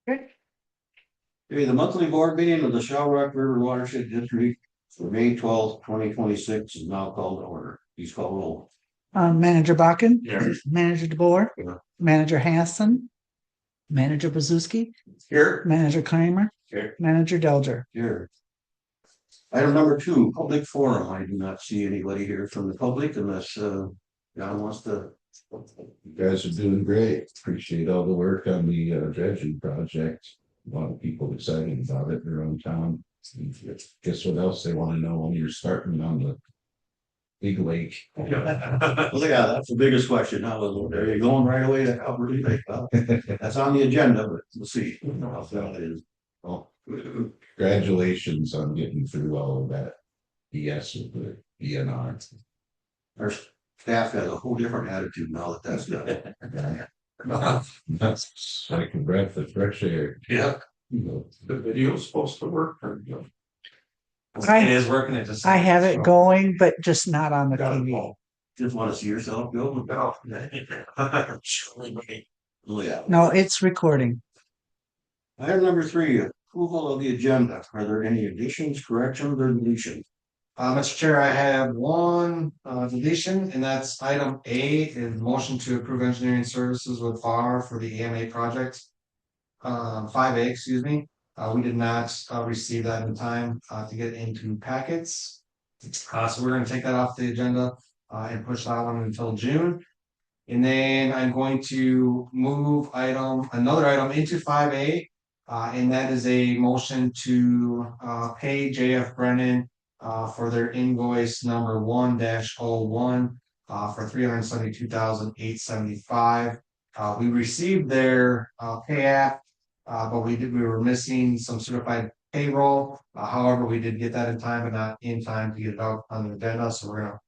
Okay. Okay, the monthly board meeting of the Shell Rock River Watershed District for May 12th, 2026 is now called to order. Please call roll. Manager Bakken. Here. Manager DeBoer. Here. Manager Hassan. Manager Pazuski. Here. Manager Kramer. Here. Manager Delger. Here. Item number 2, public forum. I do not see anybody here from the public unless John wants to. You guys are doing great. Appreciate all the work on the dredging project. A lot of people excited about it around town. Guess what else they want to know when you're starting on the big lake? Well, yeah, that's the biggest question. How are you going right away to Alberta Lake? Well, that's on the agenda, but we'll see how that is. Well, congratulations on getting through all of that BS with the DNR. Our staff has a whole different attitude now that that's done. That's like a breath of fresh air. Yeah. The video's supposed to work. I- It is working. It just. I have it going, but just not on the TV. Just want to see yourself go. Oh, Yeah. No, it's recording. Item number 3, approval of the agenda. Are there any additions, corrections, or deletions? Mr. Chair, I have one deletion, and that's item A is motion to approve engineering services with FAR for the AMA project. 5A, excuse me. We did not receive that in time to get into packets. So we're going to take that off the agenda and push that one until June. And then I'm going to move another item into 5A, and that is a motion to pay JF Brennan for their invoice number 1-01 for $372,875. We received their pay app, but we were missing some certified payroll. However, we did get that in time, but not in time to get it out on the agenda. So we're going to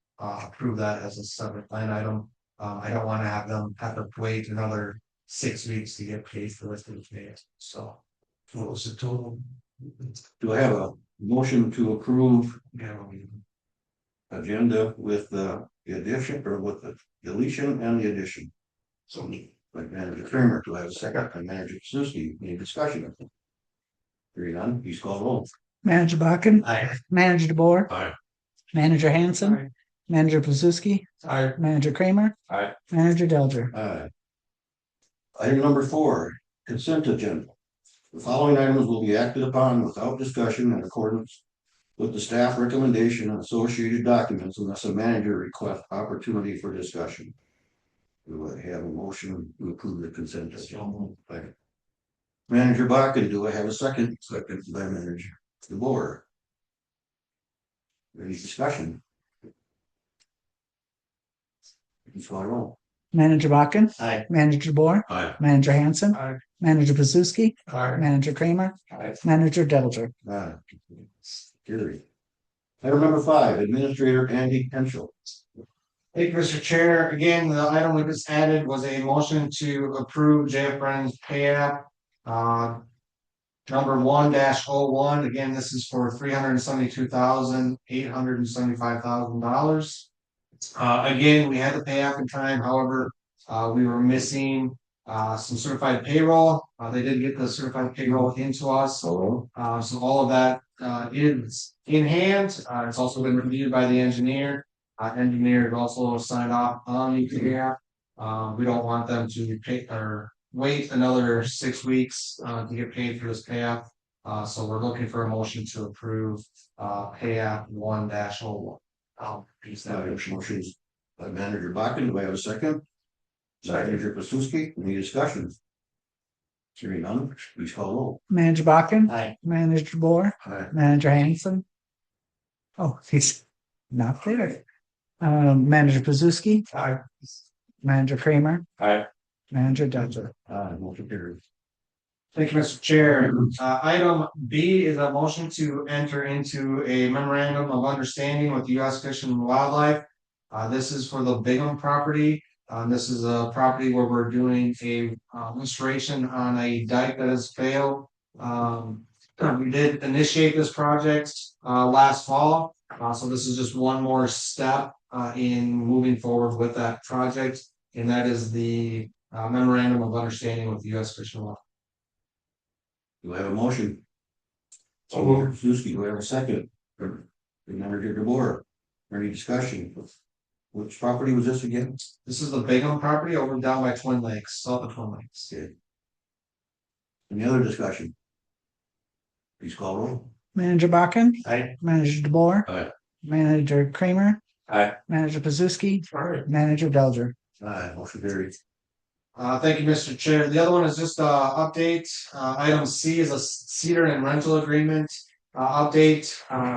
approve that as a separate line item. I don't want to have them have to wait another 6 weeks to get paid for this pay. So what was the total? Do I have a motion to approve agenda with the addition or with the deletion and the addition? So like Manager Kramer, do I have a second? And Manager Suski, any discussion? Hearing none, please call roll. Manager Bakken. Aye. Manager DeBoer. Aye. Manager Hanson. Manager Pazuski. Aye. Manager Kramer. Aye. Manager Delger. Aye. Item number 4, consent agenda. The following items will be acted upon without discussion in accordance with the staff recommendation and associated documents unless a manager requests opportunity for discussion. Do I have a motion to approve the consent agenda? Manager Bakken, do I have a second? Second by Manager DeBoer. Any discussion? Please call roll. Manager Bakken. Aye. Manager DeBoer. Aye. Manager Hanson. Aye. Manager Pazuski. Aye. Manager Kramer. Aye. Manager Delger. Aye. Carried. Item number 5, Administrator Andy Henschel. Thank you, Mr. Chair. Again, the item we just added was a motion to approve JF Brennan's pay app. Number 1-01. Again, this is for $372,875,000. Again, we had the pay app in time. However, we were missing some certified payroll. They did get the certified payroll into us. So all of that is in hand. It's also been reviewed by the engineer. Engineer has also signed off on the pay app. We don't want them to pay or wait another 6 weeks to get paid for this pay app. So we're looking for a motion to approve pay app 1-01. Motions by Manager Bakken. Do I have a second? Manager Pazuski, any discussion? Hearing none, please call roll. Manager Bakken. Aye. Manager DeBoer. Aye. Manager Hanson. Oh, he's not there. Manager Pazuski. Aye. Manager Kramer. Aye. Manager Delger. Motion carries. Thank you, Mr. Chair. Item B is a motion to enter into a memorandum of understanding with U.S. Fish and Wildlife. This is for the Bingham property. This is a property where we're doing a restoration on a dike that has failed. We did initiate this project last fall. So this is just one more step in moving forward with that project. And that is the memorandum of understanding with the U.S. Fish and Wildlife. Do I have a motion? So moved. Suski, do I have a second? Manager DeBoer, any discussion? Which property was this again? This is the Bingham property over down by Twin Lakes, south of Twin Lakes. Okay. Any other discussion? Please call roll. Manager Bakken, Aye. Manager DeBoer, Aye. Manager Kramer, Aye. Manager Pazuski, Manager Delger. Aye, motion carried. Thank you, Mr. Chair. The other one is just update. Item C is a cedar and rental agreement update.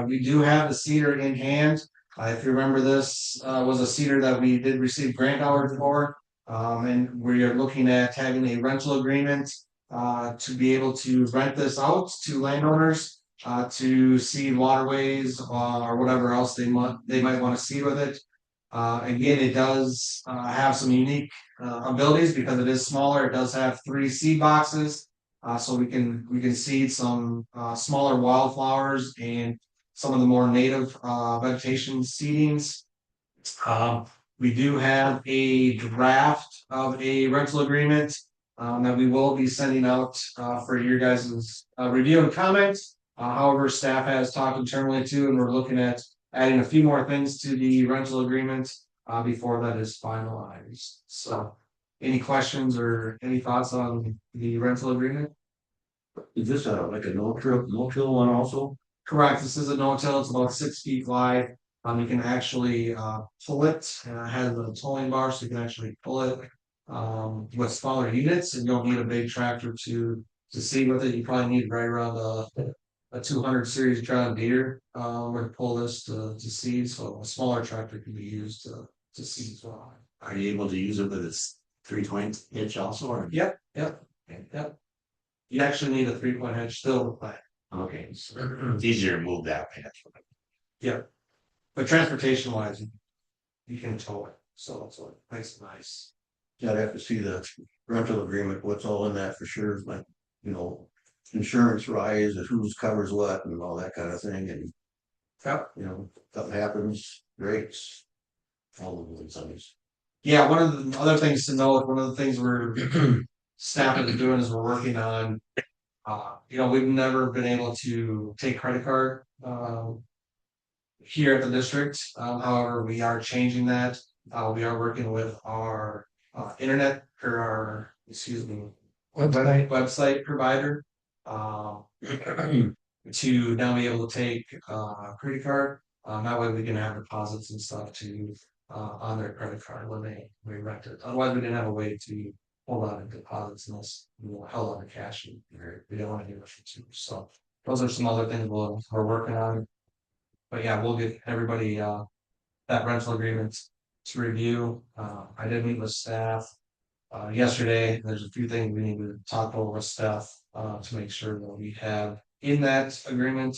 We do have the cedar in hand. If you remember, this was a cedar that we did receive grant awards for. And we are looking at having a rental agreement to be able to rent this out to landowners to seed waterways or whatever else they might want to seed with it. Again, it does have some unique abilities because it is smaller. It does have 3 seed boxes, so we can seed some smaller wildflowers and some of the more native vegetation seedings. We do have a draft of a rental agreement that we will be sending out for your guys' review and comments. However, staff has talked internally too, and we're looking at adding a few more things to the rental agreement before that is finalized. So, any questions or any thoughts on the rental agreement? Is this like a no-till one also? Correct. This is a no-till. It's about 6 feet wide. You can actually pull it. It has a towing bar, so you can actually pull it with smaller units, and you don't need a big tractor to seed with it. You probably need right around a 200 series John Deere where to pull this to seed. So a smaller tractor can be used to seed as well. Are you able to use it with its 3-point hitch also, or? Yep. You actually need a 3-point hitch still, but Okay, so it's easier to move that way. but transportation wise, you can tow it. So it's nice. Yeah, I'd have to see the rental agreement, what's all in that for sure, like, insurance rise, who's covers what and all that kind of thing, and. Yep. Something happens, rates. All of those things. Yeah, one of the other things to note, one of the things we're staff is doing is we're working on. We've never been able to take credit card here at the district. However, we are changing that. We are working with our internet or our website provider to now be able to take a credit card. That way we can have deposits and stuff to on their credit card when we rent it. Otherwise, we didn't have a way to hold on to deposits unless held on to cash. And we don't want to do that too. So those are some other things we're working on. But yeah, we'll give everybody that rental agreement to review. I did meet with staff yesterday. There's a few things we need to talk over with staff to make sure that we have in that agreement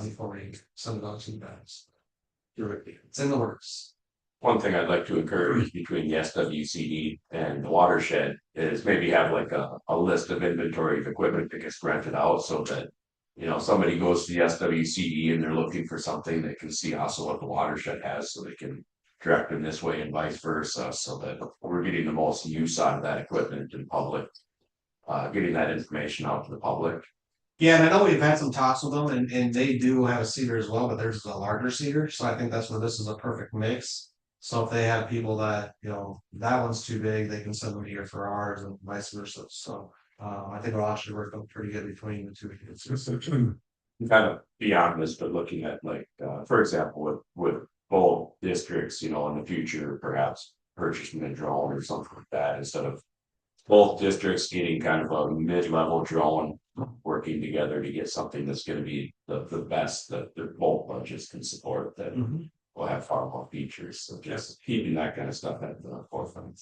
before we send it out to you guys. It's in the works. One thing I'd like to encourage between the SWCD and the watershed is maybe have like a list of inventory of equipment that gets rented out so that, somebody goes to the SWCD and they're looking for something, they can see also what the watershed has so they can direct them this way and vice versa, so that we're getting the most use out of that equipment in public, getting that information out to the public. Yeah, and I know we've had some talks with them, and they do have a cedar as well, but theirs is a larger cedar, so I think that's where this is a perfect mix. So if they have people that, that one's too big, they can send them here for ours and vice versa. So I think it'll actually work out pretty good between the two. Kind of beyond this, but looking at for example, with both districts, in the future, perhaps purchasing a drone or something like that, instead of both districts getting kind of a mid-level drone, working together to get something that's going to be the best that both budgets can support, that will have far more features. So just keeping that kind of stuff at the forefront.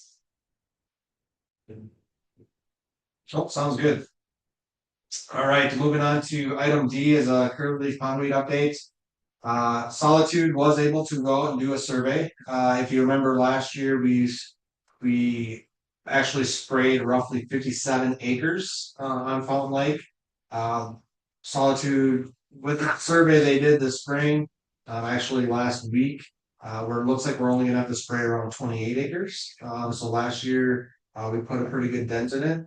Oh, sounds good. All right, moving on to item D is a curb leaf conduit update. Solitude was able to go out and do a survey. If you remember last year, we actually sprayed roughly 57 acres on Fountain Lake. Solitude, with the survey they did this spring, actually last week, where it looks like we're only gonna have to spray around 28 acres. So last year we put a pretty good dent in it.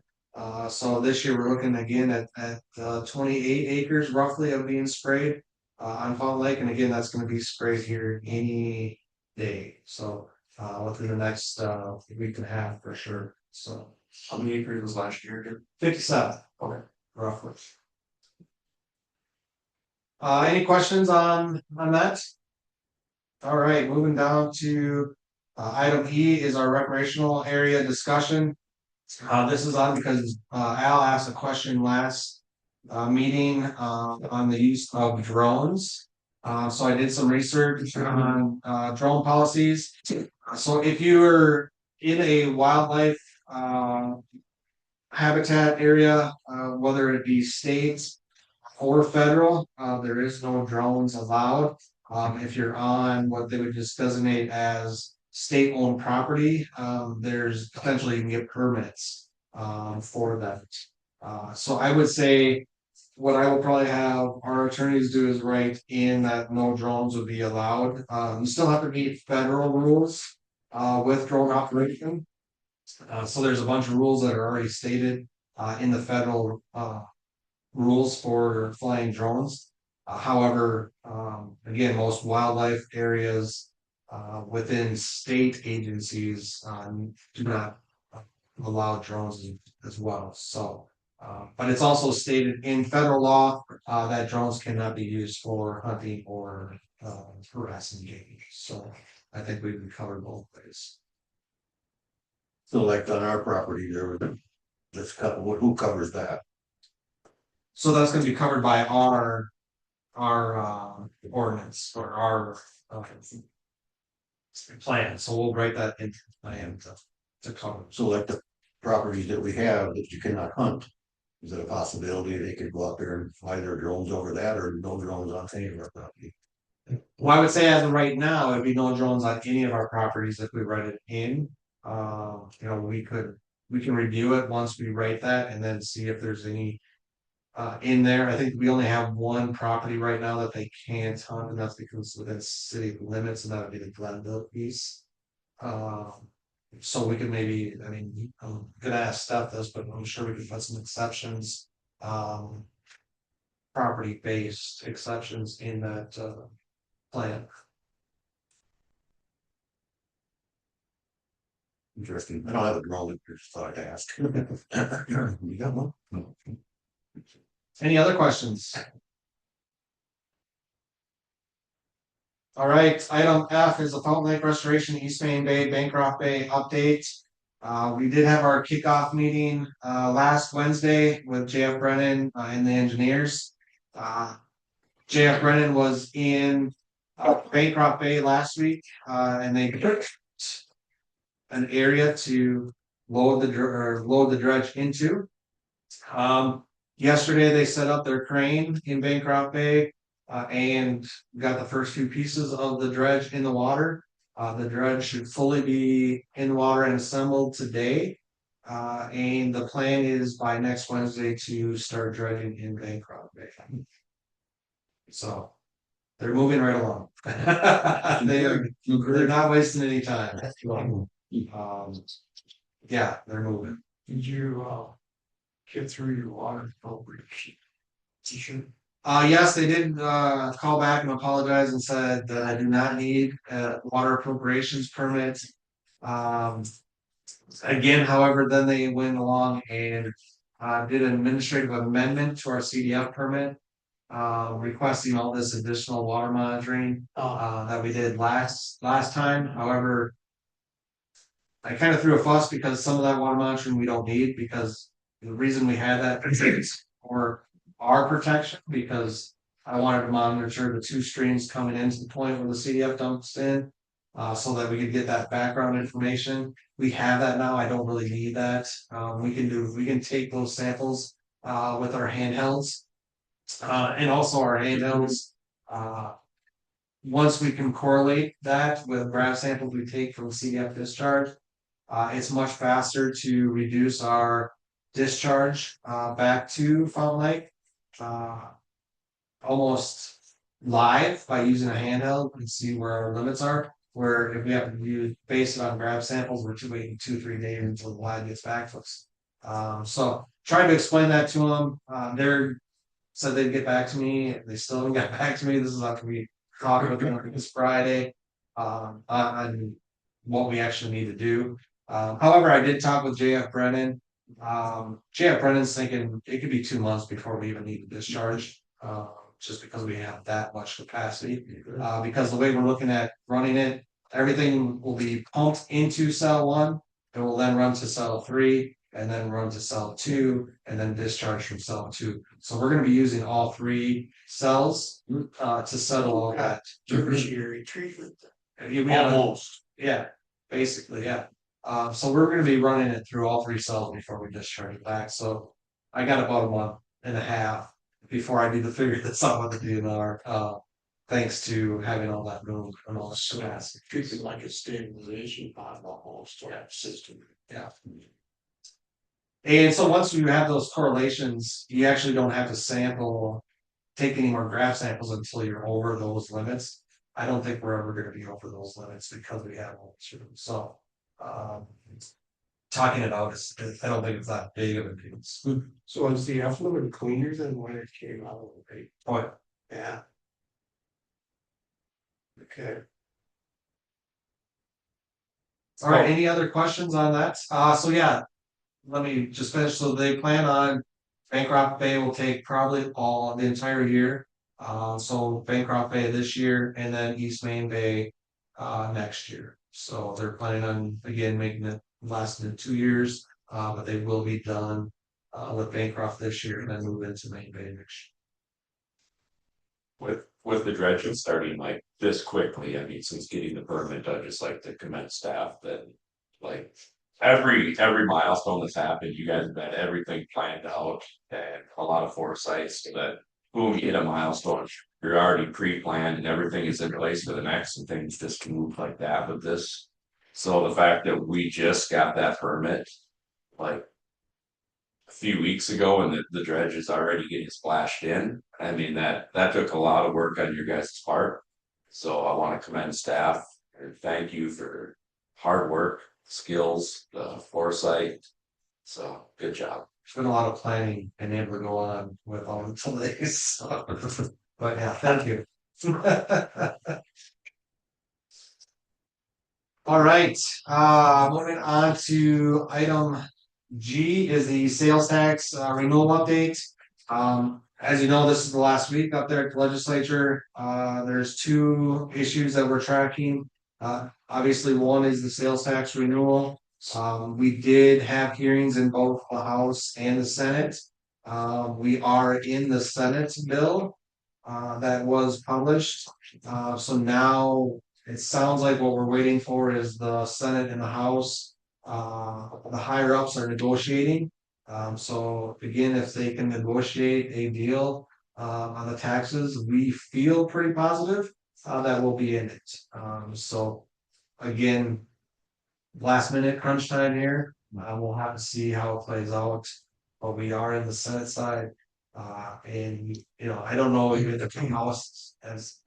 So this year we're looking again at 28 acres roughly of being sprayed on Fountain Lake, and again, that's gonna be sprayed here any day, so within the next week and a half for sure, so. How many acres was last year again? 57. Okay. Roughly. Any questions on that? All right, moving down to item E is our recreational area discussion. This is on because Al asked a question last meeting on the use of drones. So I did some research on drone policies. So if you're in a wildlife habitat area, whether it be state or federal, there is no drones allowed. If you're on what they would just designate as state-owned property, there's potentially you can get permits for that. So I would say what I will probably have our attorneys do is write in that no drones would be allowed. You still have to meet federal rules with drone operation. So there's a bunch of rules that are already stated in the federal rules for flying drones. However, again, most wildlife areas within state agencies do not allow drones as well. So, but it's also stated in federal law that drones cannot be used for hunting or harassing game. So I think we've covered both ways. So like on our property, there was this couple, who covers that? So that's going to be covered by our ordinance or our plan. So we'll write that into the plan to cover. So like the properties that we have that you cannot hunt, is it a possibility they could go out there and fly their drones over that, or no drones on any of our property? Well, I would say as of right now, it'd be no drones on any of our properties if we write it in. You know, we can review it once we write that and then see if there's any in there. I think we only have one property right now that they can't hunt, and that's because it's within city limits, and that would be the Glenville piece. So we could maybe, I mean, I'm gonna ask Steph this, but I'm sure we could put some exceptions, property-based exceptions in that plan. Interesting. I don't have a drone, I just thought I'd ask. You got one? No. Any other questions? All right, item F is the Fountain Lake Restoration East Main Bay, Bancroft Bay update. We did have our kickoff meeting last Wednesday with JF Brennan and the engineers. JF Brennan was in Bancroft Bay last week and they picked an area to load the dredge into. Yesterday they set up their crane in Bancroft Bay and got the first few pieces of the dredge in the water. The dredge should fully be in the water and assembled today. And the plan is by next Wednesday to start dredging in Bancroft Bay. So they're moving right along. They're not wasting any time. Yeah, they're moving. Did you get through your water appropriation? Yes, they did call back and apologize and said that I do not need a water appropriations permit. Again, however, then they went along and did an administrative amendment to our CDF permit, requesting all this additional water monitoring that we did last time. However, I kind of threw a fuss because some of that water monitoring we don't need, because the reason we had that is for our protection, because I wanted to monitor the two streams coming into the point where the CDF dumps in, so that we could get that background information. We have that now. I don't really need that. We can take those samples with our handhelds, and also our handhelds. Once we can correlate that with graph samples we take from CDF discharge, it's much faster to reduce our discharge back to Fountain Lake almost live by using a handheld and see where our limits are. Where if we have to base it on grab samples, we're waiting 2-3 days until the line gets back to us. So tried to explain that to them. They're said they'd get back to me. They still haven't got back to me. This is not gonna be talking with them this Friday. On what we actually need to do. However, I did talk with JF Brennan. JF Brennan's thinking it could be 2 months before we even need to discharge. Just because we have that much capacity. Because the way we're looking at running it, everything will be pumped into cell one. It will then run to cell three and then run to cell two and then discharge from cell two. So we're gonna be using all three cells to settle all that. Tertiary treatment. Almost. Yeah, basically, yeah. So we're gonna be running it through all three cells before we discharge it back. So I got about a month and a half before I need to figure this out with the DNR. Thanks to having all that room and all that capacity. Treatment like a stabilization pod almost, or system. Yeah. And so once you have those correlations, you actually don't have to take any more graph samples until you're over those limits. I don't think we're ever gonna be over those limits because we have all this room. So, talking it out is, I don't think it's that big of a deal. So is the effluent cleaner than when it came out of the paper? But Yeah. Okay. all right, any other questions on that? So yeah, let me just finish. So they plan on Bancroft Bay will take probably the entire year. So Bancroft Bay this year and then East Main Bay next year. So they're planning on again making it last in 2 years, but they will be done with Bancroft this year and then move into Main Bay next With the dredging starting like this quickly, I mean, since getting the permit, I'd just like to commend staff that. Like, every milestone that's happened, you guys have had everything planned out and a lot of foresight so that. Boom, you hit a milestone, you're already pre-planned and everything is in place for the next and things just move like that with this. So the fact that we just got that permit, like. A few weeks ago and the dredge is already getting splashed in, I mean, that took a lot of work on your guys' part. So I wanna commend staff and thank you for hard work, skills, the foresight. So, good job. There's been a lot of planning and able to go on with all the delays. So. But yeah, thank you. All right, moving on to item G is the sales tax renewal update. As you know, this is the last week up there at the legislature. There's two issues that we're tracking. Obviously, one is the sales tax renewal. We did have hearings in both the House and the Senate. We are in the Senate bill that was published. So now it sounds like what we're waiting for is the Senate and the House. The higher ups are negotiating. So again, if they can negotiate a deal on the taxes, we feel pretty positive that we'll be in it. So again, last minute crunch time here. We'll have to see how it plays out. But we are in the Senate side. And I don't know even if the House has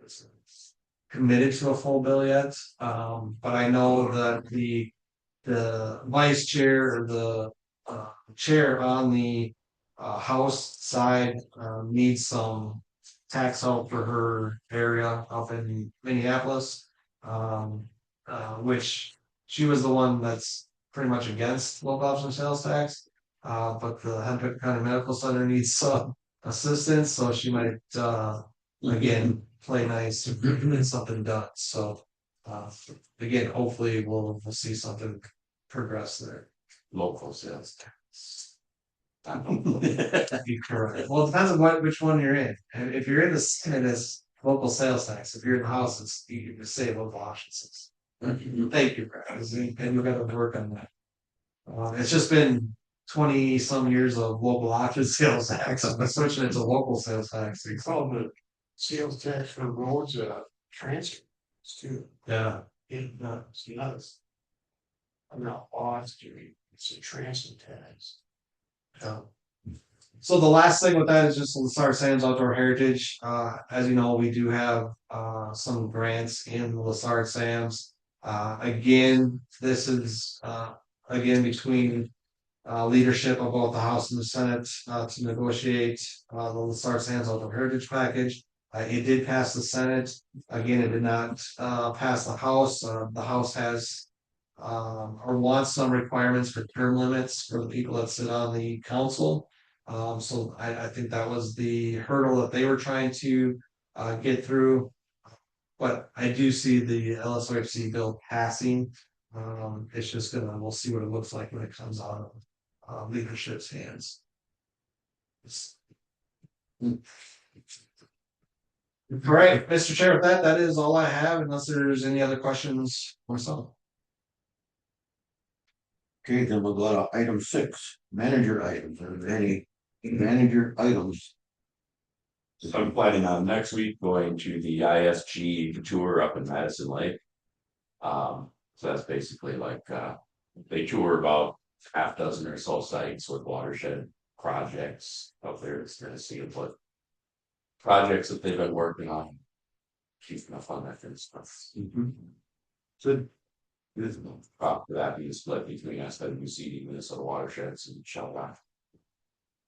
committed to a full bill yet. But I know that the vice chair or the chair on the House side needs some tax help for her area up in Minneapolis, which she was the one that's pretty much against local option sales tax. But the Hennepin County Medical Center needs some assistance, so she might again play nice and get something done. So again, hopefully we'll see something progress there. Local sales tax. Be correct. Well, it depends on which one you're in. And if you're in the Senate, it's local sales tax. If you're in the House, it's you can say local options. Thank you, Brad. And we've got to work on that. It's just been 20 some years of local option sales tax. I'm switching it to local sales tax. They call the sales tax for roads, transfer too. Yeah. It's not. I'm not odds, it's a transfer tax. Yeah. So the last thing with that is just LaSarre Sam's Outdoor Heritage. As you know, we do have some grants in LaSarre Sam's. Again, this is again between leadership of both the House and the Senate to negotiate the LaSalle Sands Outdoor Heritage Package. It did pass the Senate. Again, it did not pass the House. The House has or wants some requirements for term limits for the people that sit on the council. So I think that was the hurdle that they were trying to get through. But I do see the LSRFC bill passing. It's just we'll see what it looks like when it comes out of leadership's hands. All right, Mr. Chair, with that is all I have, unless there's any other questions myself. Okay, then we'll go to item 6, manager items. Are there any manager items? So I'm planning on next week going to the ISG tour up in Madison Lake. So that's basically like, they tour about half dozen or so sites with watershed projects up there. It's gonna see what projects that they've been working on. Keeping up on that kind of stuff. Good. For that being split between SWCD, Minnesota watersheds and Sheldon.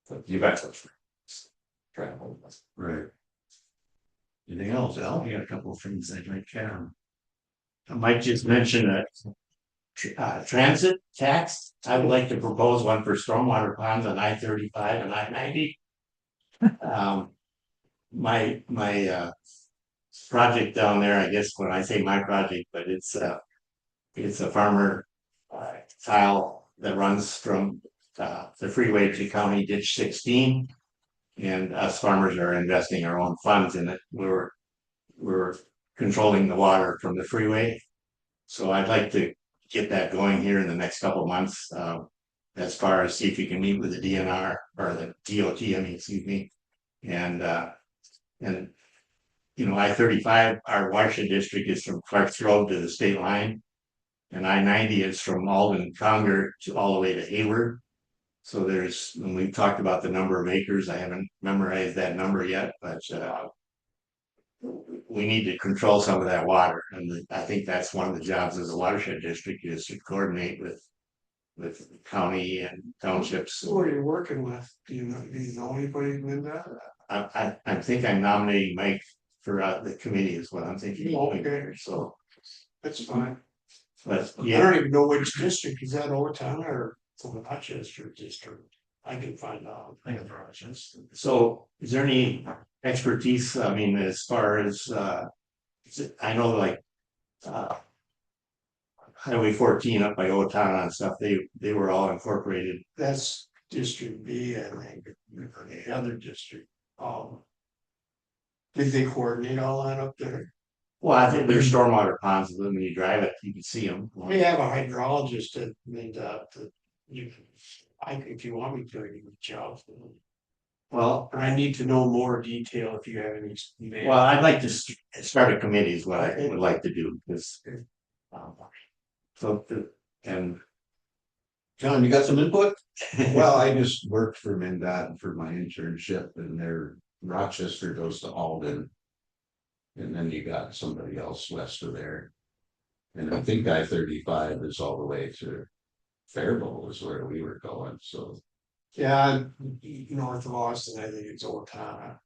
But the event was travel. Right. Anything else, Al? I got a couple of things I'd like I might just mention a transit tax. I would like to propose one for stormwater ponds on I-35 and I-90. My project down there, I guess when I say my project, but it's a farmer tile that runs from the freeway to County Ditch 16. And us farmers are investing our own funds in it. We're controlling the water from the freeway. So I'd like to get that going here in the next couple of months. As far as see if you can meet with the DNR or the DOT, excuse me. And you know, I-35, our watershed district is from Clark's Road to the state line. And I-90 is from Alden, Conger to all the way to Hayward. So when we've talked about the number of acres, I haven't memorized that number yet, but we need to control some of that water. And I think that's one of the jobs of the watershed district is to coordinate with county and townships. Who are you working with? Do you know anybody in that? I think I'm nominating Mike for the committee is what I'm thinking. Okay. So That's fine. but I yeah, don't even know which district, is that Overtown or the Rochester district? I can find out. I think it's Rochester. So is there any expertise, as far as I know like Highway 14 up by Otana and stuff, they were all incorporated. That's District B, I think, the other district. Did they coordinate all that up there? Well, I think there's stormwater ponds, when you drive it, you can see them. We have a hydrologist that you can, if you want me to, you can reach out. Well, But I need to know more detail if you have any. well, I'd like to start a committee is what I would like to do, because and John, you got some input? Well, I just worked for MnDOT for my internship and their Rochester goes to Alden. And then you got somebody else west of there. And I think I-35 is all the way to Faribault is where we were going, so. Yeah, north of Austin, I think it's Otana.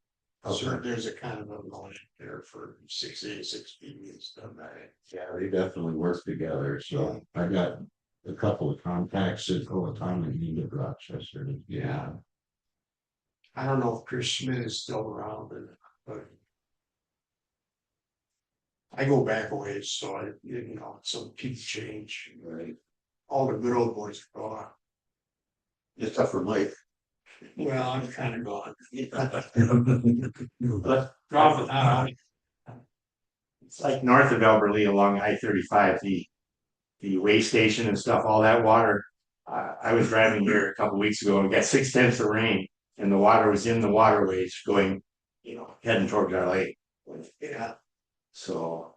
Okay. So there's a kind of a line there for 6A, 6B and stuff, right? Yeah, they definitely work together, so I got a couple of contacts at Owatonna and Enid Rochester, yeah. I don't know if Chris Schmidt is still around, but I go back a ways, so some people change, right? All the good old boys are gone. It's tough for Mike. Well, I'm kind of gone. but Probably, it's like north of Elberly along I-35, the way station and stuff, all that water. I was driving here a couple weeks ago and got 6 tenths of rain, and the water was in the waterways going, heading towards our lake. yeah. So,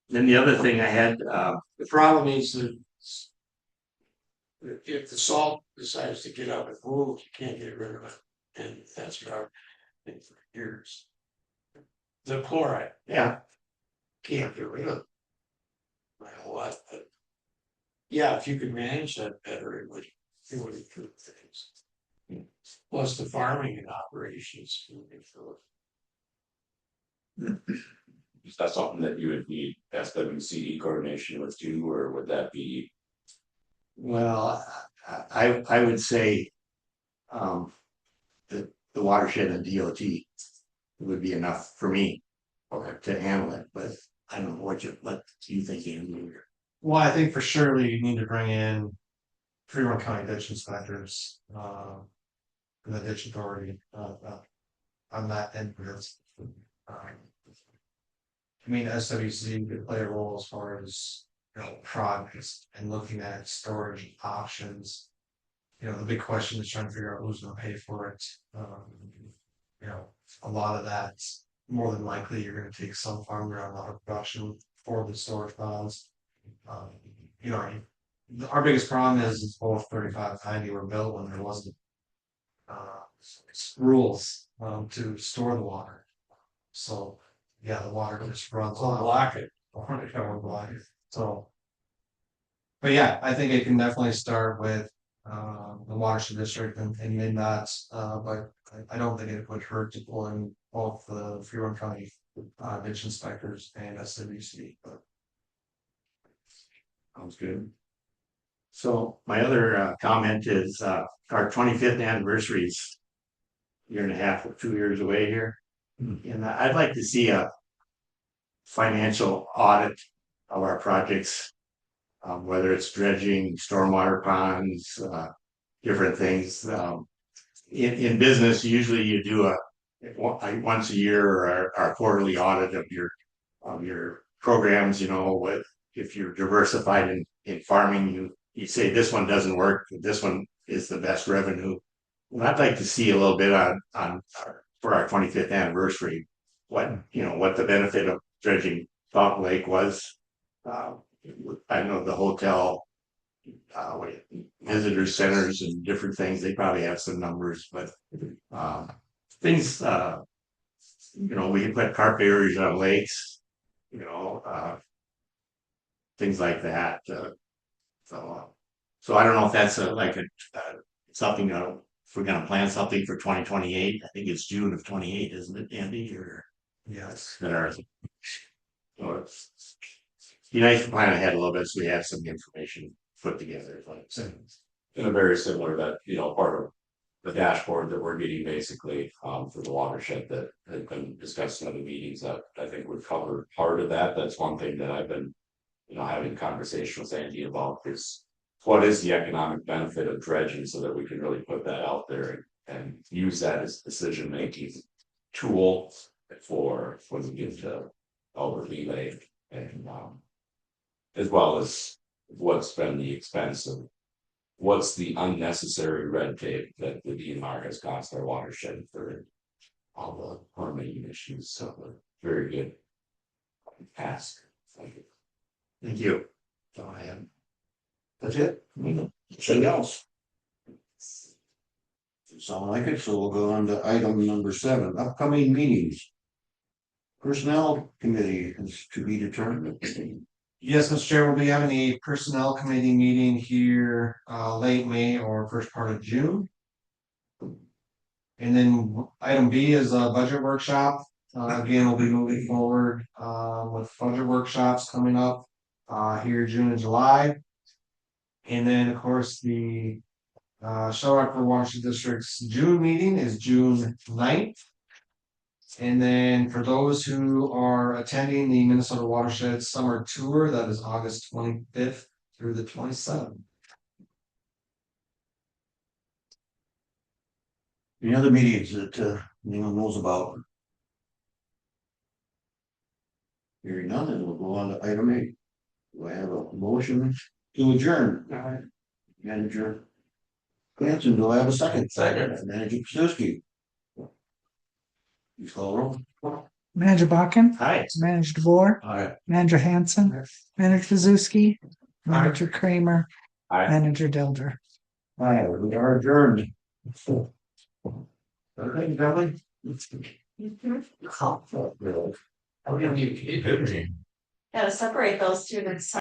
then the other thing I had, The problem is that if the salt decides to get up and move, you can't get rid of it. And that's what I've been for years. The chloride, yeah, can't get rid of it. I know what, but Yeah, if you could manage that better, it would improve things. Plus the farming and operations. Is that something that you would need SWCD coordination with too, or would that be? Well, I would say, the watershed and DOT would be enough for me to handle it, but I don't know what you think, Andy. Well, I think for sure you need to bring in Fremont County ditch inspectors, and the ditch authority, on that end of this. I mean, SWC could play a role as far as, projects and looking at storage options. The big question is trying to figure out who's gonna pay for it. A lot of that's more than likely you're gonna take some farmground out of production for the storage ponds. Our biggest problem is both 3590 were built when there wasn't rules to store the water. So, yeah, the water just runs Or off. block it. So. But yeah, I think it can definitely start with the watershed district and MnDOT, but I don't think it would hurt to pull in both the Fremont County ditch inspectors and SWC, but. Sounds good. So my other comment is our 25th anniversary is year and a half or 2 years away here. And I'd like to see a financial audit of our projects, whether it's dredging, stormwater ponds, different things. In business, usually you do once a year or our quarterly audit of your programs, if you're diversified in farming, you say this one doesn't work, this one is the best revenue. And I'd like to see a little bit for our 25th anniversary, what the benefit of dredging Fountain Lake was. I know the hotel, visitor centers and different things, they probably have some numbers, but things, we can put carp areas on lakes, things like that. So I don't know if that's something, if we're gonna plan something for 2028. I think it's June of 28, isn't it, Andy? Or Yes. So it's be nice to plan ahead a little bit so we have some information put together. In a very similar that, part of the dashboard that we're getting basically, for the watershed that had been discussed in other meetings that I think would cover part of that. That's one thing that I've been, having conversation with Andy about is what is the economic benefit of dredging so that we can really put that out there and use that as decision-making tool for when we get to over relay and, as well as what's been the expense of what's the unnecessary red tape that the DNR has cost our watershed for all the permitting issues. So very good ask. Thank you. Thank you. So I am. That's it. Anything else? Sound like it, so we'll go on to item number 7, upcoming meetings. Personnel committee is to be determined. Yes, Mr. Chair, we'll be having a personnel committee meeting here late May or first part of June. And then item B is a budget workshop. Again, we'll be moving forward with budget workshops coming up here June and July. And then, of course, the Shell Rock for Watershed District's June meeting is June 9th. And then for those who are attending the Minnesota Watershed Summer Tour, that is August 25th through the 27th. Any other meetings that anyone knows about? Hearing none, then we'll go on to item 8. Do I have a motion to adjourn? Manager Hanson, do I have a second? Second. Manager Pasuski. Please call roll. Manager Bakken, Hi. Manager DeBoer, Aye. Manager Hanson, Manager Pazuski, Manager Kramer, Aye. Manager Delger. Aye, we are adjourned. Okay, Kelly? How can you keep it? Gotta separate those two, that's